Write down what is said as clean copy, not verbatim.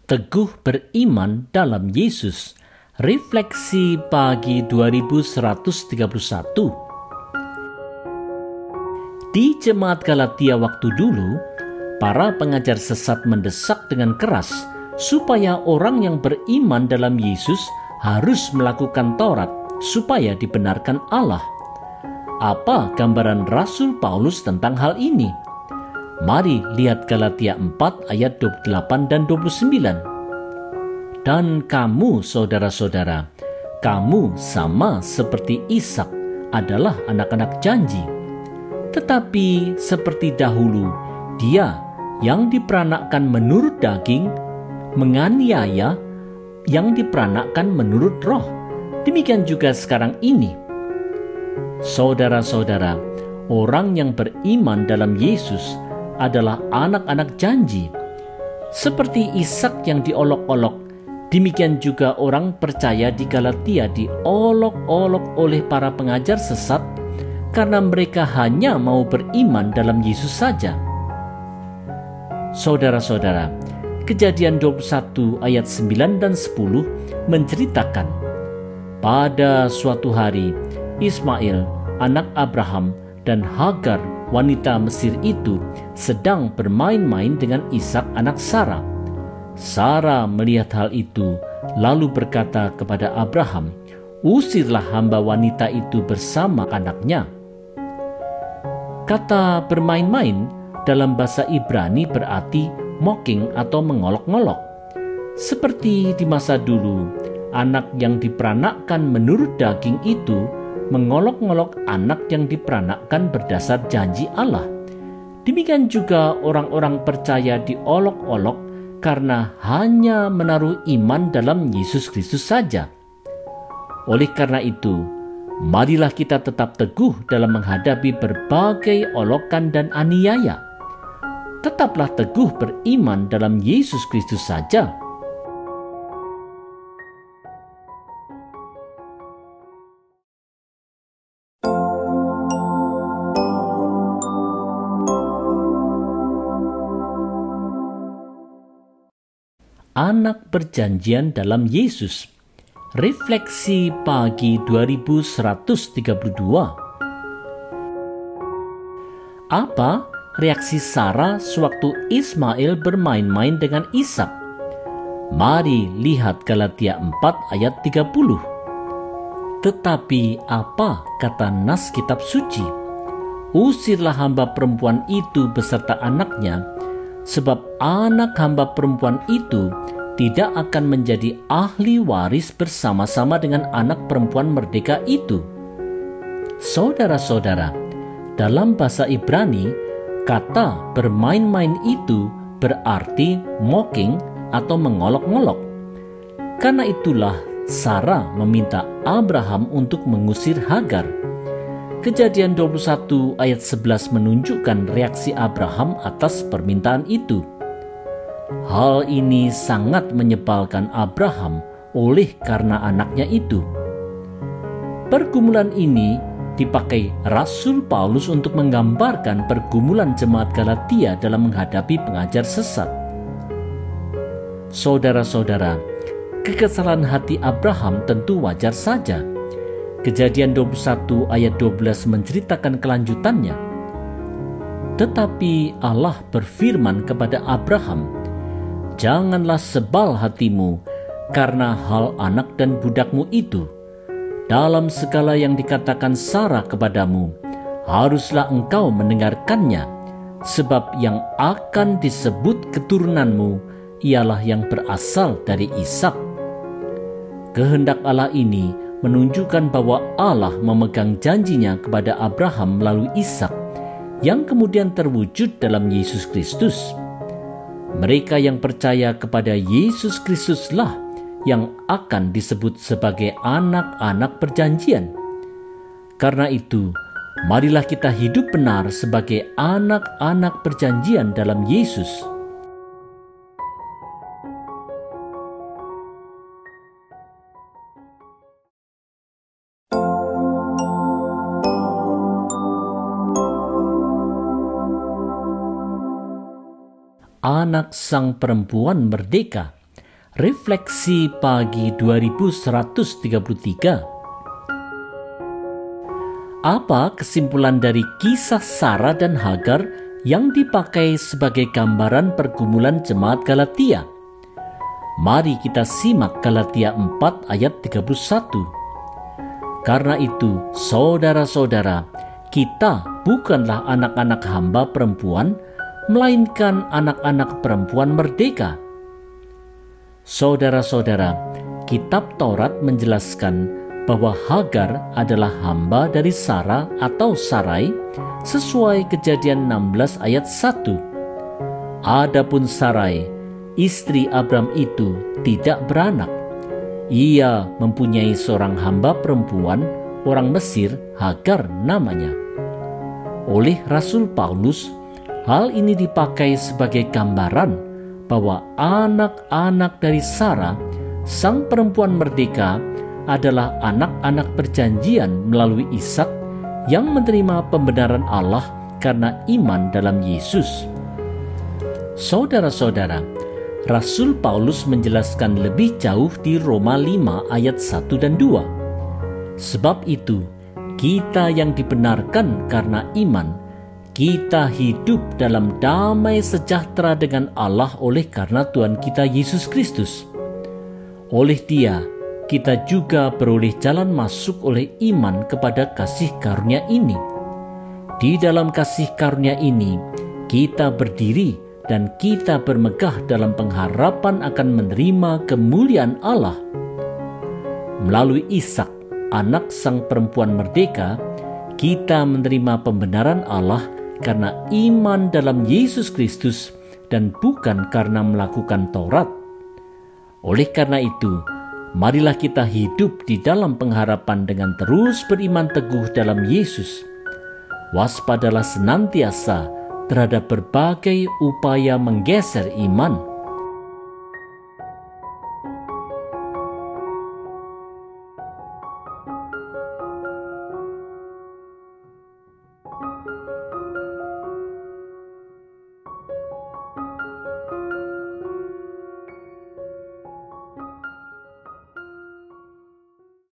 Teguh beriman dalam Yesus. Refleksi pagi 2131. Di jemaat Galatia waktu dulu, para pengajar sesat mendesak dengan keras supaya orang yang beriman dalam Yesus harus melakukan Taurat supaya dibenarkan Allah. Apa gambaran Rasul Paulus tentang hal ini? Mari lihat Galatia 4 ayat 28 dan 29. Dan kamu saudara-saudara, kamu sama seperti Ishak adalah anak-anak janji. Tetapi seperti dahulu, dia yang diperanakkan menurut daging menganiaya yang diperanakkan menurut roh. Demikian juga sekarang ini. Saudara-saudara, orang yang beriman dalam Yesus adalah anak-anak janji. Seperti Ishak yang diolok-olok, demikian juga orang percaya di Galatia diolok-olok oleh para pengajar sesat karena mereka hanya mau beriman dalam Yesus saja. Saudara-saudara, Kejadian 21 ayat 9 dan 10 menceritakan, pada suatu hari Ismail, anak Abraham, dan Hagar, wanita Mesir itu sedang bermain-main dengan Ishak anak Sarah. Sarah melihat hal itu, lalu berkata kepada Abraham, "Usirlah hamba wanita itu bersama anaknya." Kata bermain-main dalam bahasa Ibrani berarti mocking atau mengolok-ngolok. Seperti di masa dulu, anak yang diperanakkan menurut daging itu mengolok-ngolok anak yang diperanakkan berdasar janji Allah. Demikian juga orang-orang percaya diolok-olok karena hanya menaruh iman dalam Yesus Kristus saja. Oleh karena itu, marilah kita tetap teguh dalam menghadapi berbagai olokan dan aniaya. Tetaplah teguh beriman dalam Yesus Kristus saja. Anak perjanjian dalam Yesus. Refleksi pagi 2132. Apa reaksi Sarah sewaktu Ismail bermain-main dengan Ishak? Mari lihat Galatia 4 ayat 30. Tetapi apa kata nas kitab suci? Usirlah hamba perempuan itu beserta anaknya, sebab anak hamba perempuan itu tidak akan menjadi ahli waris bersama-sama dengan anak perempuan merdeka itu. Saudara-saudara, dalam bahasa Ibrani, kata bermain-main itu berarti mocking atau mengolok-ngolok. Karena itulah Sarah meminta Abraham untuk mengusir Hagar. Kejadian 21 ayat 11 menunjukkan reaksi Abraham atas permintaan itu. Hal ini sangat menyebalkan Abraham oleh karena anaknya itu. Pergumulan ini dipakai Rasul Paulus untuk menggambarkan pergumulan jemaat Galatia dalam menghadapi pengajar sesat. Saudara-saudara, kekesalan hati Abraham tentu wajar saja. Kejadian 21 ayat 12 menceritakan kelanjutannya. Tetapi Allah berfirman kepada Abraham, "Janganlah sebal hatimu karena hal anak dan budakmu itu. Dalam segala yang dikatakan Sarah kepadamu, haruslah engkau mendengarkannya, sebab yang akan disebut keturunanmu ialah yang berasal dari Ishak." Kehendak Allah ini menunjukkan bahwa Allah memegang janjinya kepada Abraham melalui Ishak, yang kemudian terwujud dalam Yesus Kristus. Mereka yang percaya kepada Yesus Kristuslah yang akan disebut sebagai anak-anak perjanjian. Karena itu, marilah kita hidup benar sebagai anak-anak perjanjian dalam Yesus. Anak sang perempuan merdeka. Refleksi pagi 2133. Apa kesimpulan dari kisah Sarah dan Hagar yang dipakai sebagai gambaran pergumulan jemaat Galatia? Mari kita simak Galatia 4 ayat 31. Karena itu, saudara-saudara, kita bukanlah anak-anak hamba perempuan, melainkan anak-anak perempuan merdeka. Saudara-saudara, kitab Taurat menjelaskan bahwa Hagar adalah hamba dari Sarah atau Sarai sesuai Kejadian 16 ayat 1. Adapun Sarai, istri Abram itu tidak beranak. Ia mempunyai seorang hamba perempuan, orang Mesir, Hagar namanya. Oleh Rasul Paulus, hal ini dipakai sebagai gambaran bahwa anak-anak dari Sarah, sang perempuan merdeka, adalah anak-anak perjanjian melalui Ishak yang menerima pembenaran Allah karena iman dalam Yesus. Saudara-saudara, Rasul Paulus menjelaskan lebih jauh di Roma 5 ayat 1 dan 2. Sebab itu, kita yang dibenarkan karena iman, kita hidup dalam damai sejahtera dengan Allah oleh karena Tuhan kita Yesus Kristus. Oleh Dia, kita juga beroleh jalan masuk oleh iman kepada kasih karunia ini. Di dalam kasih karunia ini, kita berdiri dan kita bermegah dalam pengharapan akan menerima kemuliaan Allah. Melalui Ishak, anak sang perempuan merdeka, kita menerima pembenaran Allah karena iman dalam Yesus Kristus dan bukan karena melakukan Taurat. Oleh karena itu, marilah kita hidup di dalam pengharapan dengan terus beriman teguh dalam Yesus. Waspadalah senantiasa terhadap berbagai upaya menggeser iman.